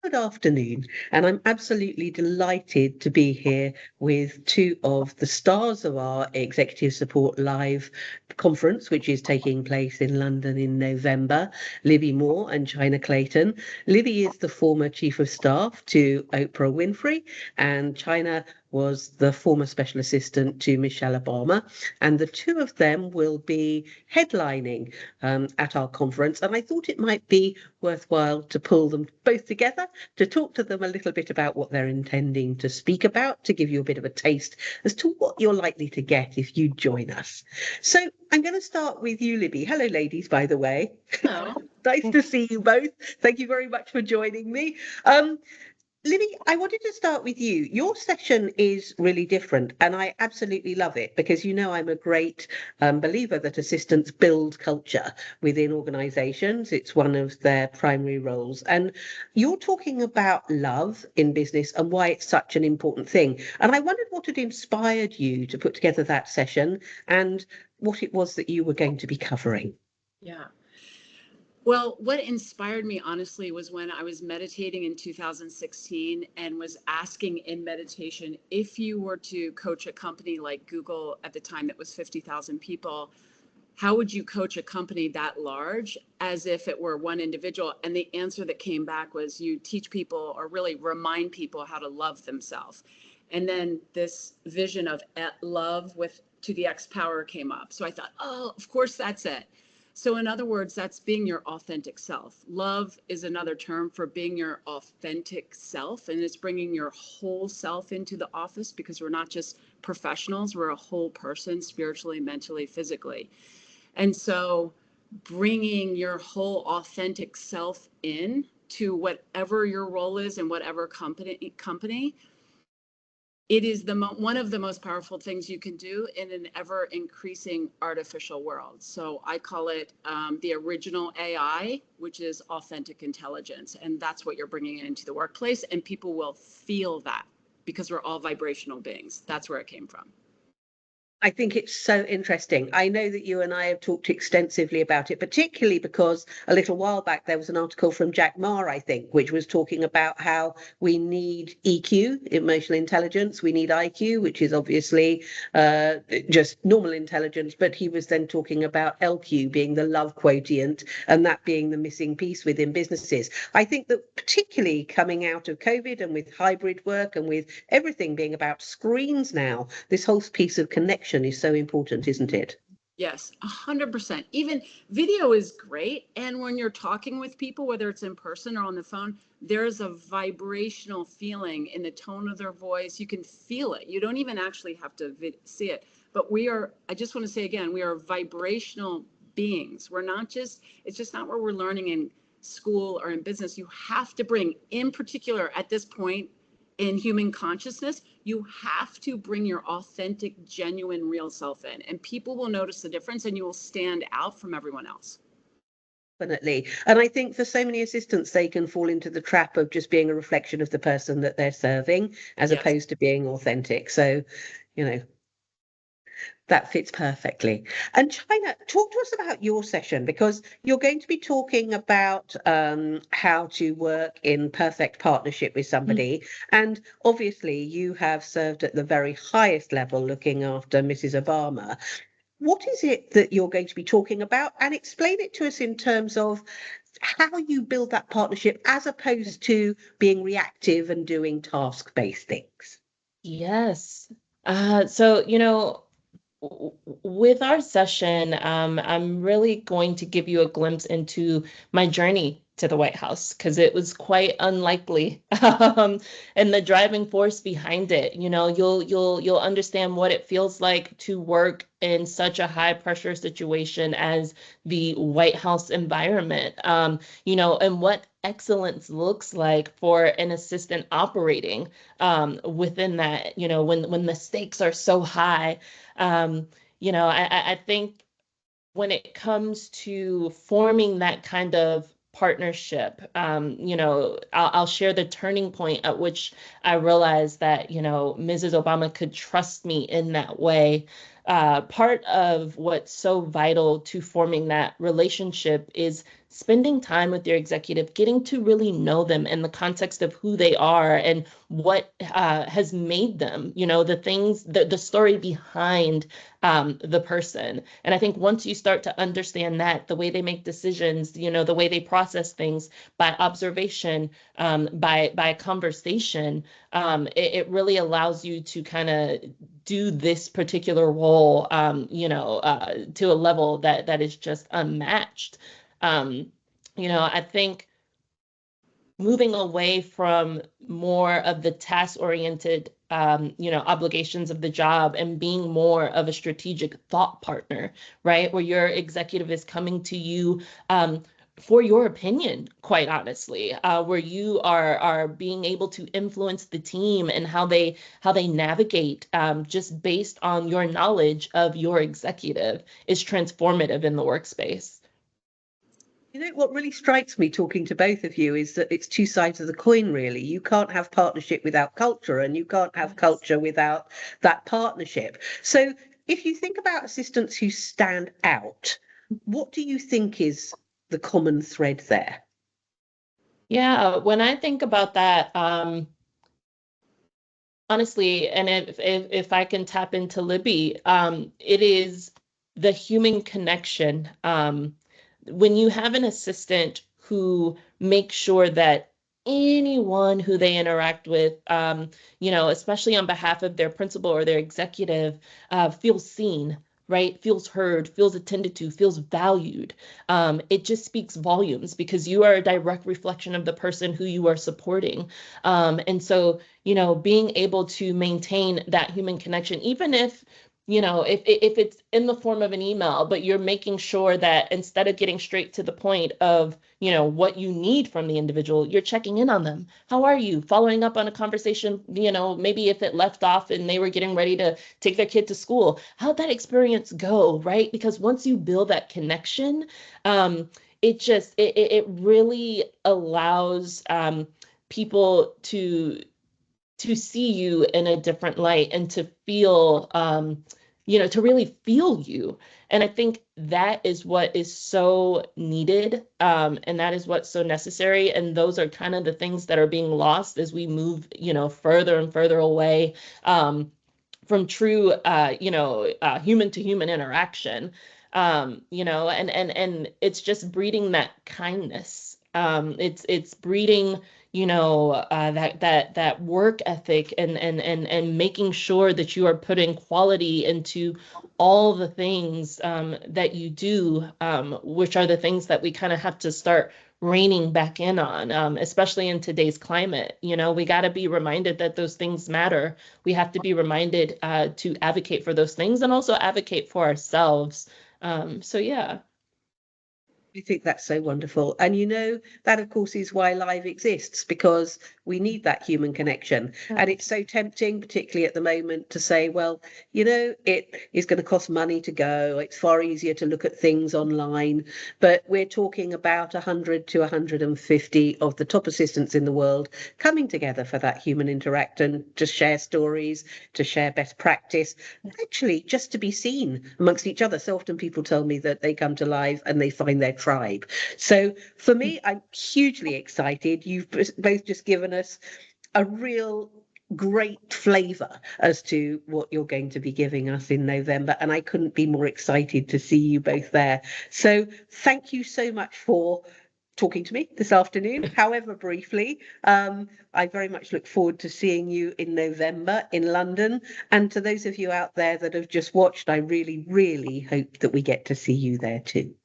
Good afternoon, and I'm absolutely delighted to be here with two of the stars of our Executive Support Live conference, which is taking place in London in November, Libby Moore and Chynna Clayton. Libby is the former Chief of Staff to Oprah Winfrey, and Chynna was the former Special Assistant to Michelle Obama. And the two of them will be headlining at our conference. And I thought it might be worthwhile to pull them both together to talk to them a little bit about what they're intending to speak about, to give you a bit of a taste as to what you're likely to get if you join us. So I'm going to start with you, Libby. Hello, ladies, by the way. Hello. Nice to see you both. Thank you very much for joining me. Libby, I wanted to start with you. Your session is really different, and I absolutely love it because you know I'm a great believer that assistants build culture within organizations. It's one of their primary roles. And you're talking about love in business and why it's such an important thing. And I wondered what had inspired you to put together that session and what it was that you were going to be covering. Yeah. Well, what inspired me, honestly, was when I was meditating in 2016 and was asking in meditation, if you were to coach a company like Google at the time that was 50,000 people, how would you coach a company that large as if it were one individual? And the answer that came back was you teach people or really remind people how to love themselves. And then this vision of love with to the X power came up. So I thought, oh, of course that's it. So in other words, that's being your authentic self. Love is another term for being your authentic self, and it's bringing your whole self into the office because we're not just professionals, we're a whole person spiritually, mentally, physically. And so bringing your whole authentic self in to whatever your role is in whatever company, it is one of the most powerful things you can do in an ever increasing artificial world. So I call it the original AI, which is authentic intelligence. And that's what you're bringing into the workplace. And people will feel that because we're all vibrational beings. That's where it came from. I think it's so interesting. I know that you and I have talked extensively about it, particularly because a little while back there was an article from Jack Ma, I think, which was talking about how we need EQ, emotional intelligence, we need IQ, which is obviously just normal intelligence, but he was then talking about LQ being the love quotient and that being the missing piece within businesses. I think that particularly coming out of COVID and with hybrid work and with everything being about screens now, this whole piece of connection is so important, isn't it? Yes, 100%. Even video is great. And when you're talking with people, whether it's in person or on the phone, there's a vibrational feeling in the tone of their voice. You can feel it. You don't even actually have to see it. But I just want to say again, we are vibrational beings. We're not just, it's just not what we're learning in school or in business. You have to bring, in particular, at this point, in human consciousness, you have to bring your authentic, genuine, real self in, and people will notice the difference and you will stand out from everyone else. Definitely. And I think for so many assistants, they can fall into the trap of just being a reflection of the person that they're serving as Yes. opposed to being authentic. So, you know, that fits perfectly. And Chynna, talk to us about your session because you're going to be talking about how to work in perfect partnership with somebody. And obviously, you have served at the very highest level looking after Mrs. Obama. What is it that you're going to be talking about? And explain it to us in terms of how you build that partnership as opposed to being reactive and doing task-based things. Yes. So, with our session, I'm really going to give you a glimpse into my journey to the White House because it was quite unlikely, and the driving force behind it. You'll understand what it feels like to work in such a high pressure situation as the White House environment. And what excellence looks like for an assistant operating within that. When the stakes are so high. I think when it comes to forming that kind of partnership, I'll share the turning point at which I realized that, Mrs. Obama could trust me in that way. Part of what's so vital to forming that relationship is spending time with your executive, getting to really know them in the context of who they are and what has made them, the things, the story behind the person. And I think once you start to understand that, the way they make decisions, the way they process things by observation, by conversation, it really allows you to kind of do this particular role, to a level that is just unmatched. I think moving away from more of the task-oriented, obligations of the job and being more of a strategic thought partner, right? Where your executive is coming to you for your opinion, quite honestly, where you are being able to influence the team and how they navigate, just based on your knowledge of your executive, is transformative in the workspace. What really strikes me talking to both of you is that it's two sides of the coin, really. You can't have partnership without culture, and you can't have culture without that partnership. So if you think about assistants who stand out, what do you think is the common thread there? Yeah, when I think about that, honestly, and if I can tap into Libby, it is the human connection. When you have an assistant who makes sure that anyone who they interact with, especially on behalf of their principal or their executive, feels seen, right? Feels heard, feels attended to, feels valued. It just speaks volumes because you are a direct reflection of the person who you are supporting. And so, being able to maintain that human connection, even if if it's in the form of an email, but you're making sure that instead of getting straight to the point of, what you need from the individual, you're checking in on them. How are you? Following up on a conversation, maybe if it left off and they were getting ready to take their kid to school, how'd that experience go, right? Because once you build that connection, it really allows people to see you in a different light and to feel, to really feel you. And I think that is what is so needed, and that is what's so necessary. And those are kind of the things that are being lost as we move, further and further away from true, human to human interaction. And it's just breeding that kindness. It's breeding, that work ethic and making sure that you are putting quality into all the things that you do, which are the things that we kind of have to start reining back in on, especially in today's climate. We got to be reminded that those things matter. We have to be reminded to advocate for those things and also advocate for ourselves. So yeah. I think that's so wonderful. And that of course is why Live exists, because we need that human connection. And it's so tempting, particularly at the moment, to say, well, it is going to cost money to go. It's far easier to look at things online. But we're talking about 100 to 150 of the top assistants in the world coming together for that human interaction, to share stories, to share best practice, actually just to be seen amongst each other. So often people tell me that they come to Live and they find their tribe. So for me, I'm hugely excited. You've both just given us a real great flavour as to what you're going to be giving us in November, and I couldn't be more excited to see you both there. So thank you so much for talking to me this afternoon, however briefly. I very much look forward to seeing you in November in London. And to those of you out there that have just watched, I really, really hope that we get to see you there too.